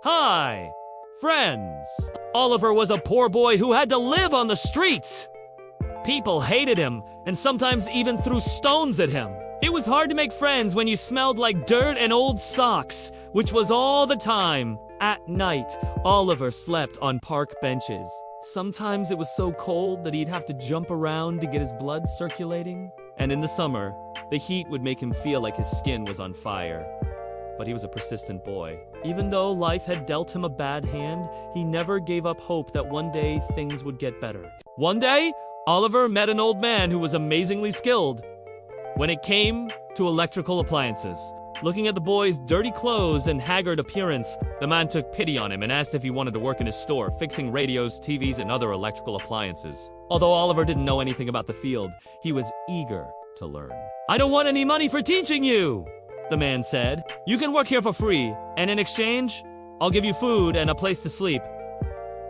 Hi, friends. Oliver was a poor boy who had to live on the streets. People hated him and sometimes even threw stones at him. It was hard to make friends when you smelled like dirt and old socks, which was all the time. At night, Oliver slept on park benches. Sometimes it was so cold that he'd have to jump around to get his blood circulating. And in the summer, the heat would make him feel like his skin was on fire. But he was a persistent boy. Even though life had dealt him a bad hand, he never gave up hope that one day things would get better. One day, Oliver met an old man who was amazingly skilled when it came to electrical appliances. Looking at the boy's dirty clothes and haggard appearance, the man took pity on him and asked if he wanted to work in his store, fixing radios, TVs, and other electrical appliances. Although Oliver didn't know anything about the field, he was eager to learn. "I don't want any money for teaching you," the man said. "You can work here for free, and in exchange, I'll give you food and a place to sleep."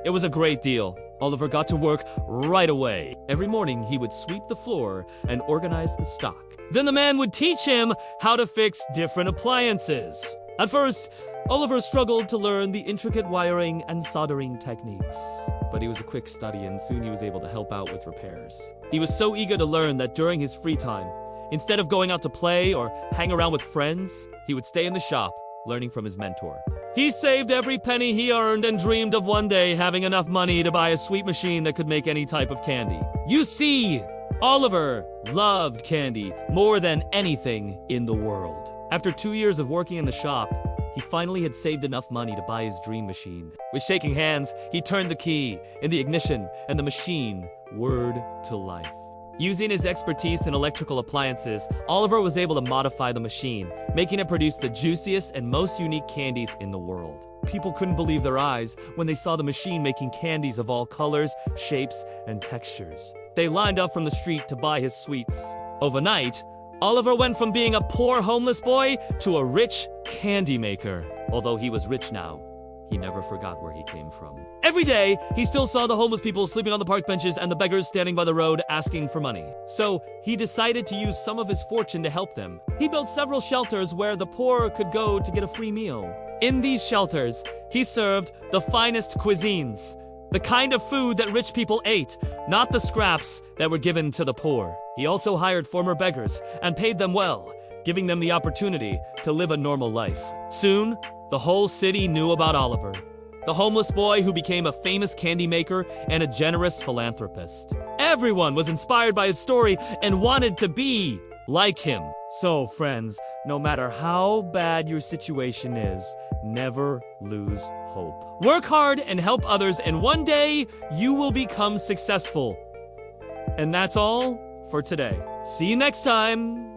It was a great deal. Oliver got to work right away. Every morning, he would sweep the floor and organize the stock. Then the man would teach him how to fix different appliances. At first, Oliver struggled to learn the intricate wiring and soldering techniques. But he was a quick study and soon he was able to help out with repairs. He was so eager to learn that during his free time, instead of going out to play or hang around with friends, he would stay in the shop, learning from his mentor. He saved every penny he earned and dreamed of one day having enough money to buy a sweet machine that could make any type of candy. You see, Oliver loved candy more than anything in the world. After 2 years of working in the shop, he finally had saved enough money to buy his dream machine. With shaking hands, he turned the key in the ignition and the machine whirred to life. Using his expertise in electrical appliances, Oliver was able to modify the machine, making it produce the juiciest and most unique candies in the world. People couldn't believe their eyes when they saw the machine making candies of all colors, shapes, and textures. They lined up from the street to buy his sweets. Overnight, Oliver went from being a poor homeless boy to a rich candy maker. Although he was rich now, he never forgot where he came from. Every day, he still saw the homeless people sleeping on the park benches and the beggars standing by the road asking for money. So, he decided to use some of his fortune to help them. He built several shelters where the poor could go to get a free meal. In these shelters, he served the finest cuisines, the kind of food that rich people ate, not the scraps that were given to the poor. He also hired former beggars and paid them well, giving them the opportunity to live a normal life. Soon, the whole city knew about Oliver, the homeless boy who became a famous candy maker and a generous philanthropist. Everyone was inspired by his story and wanted to be like him. So, friends, no matter how bad your situation is, never lose hope. Work hard and help others, and one day you will become successful. And that's all for today. See you next time.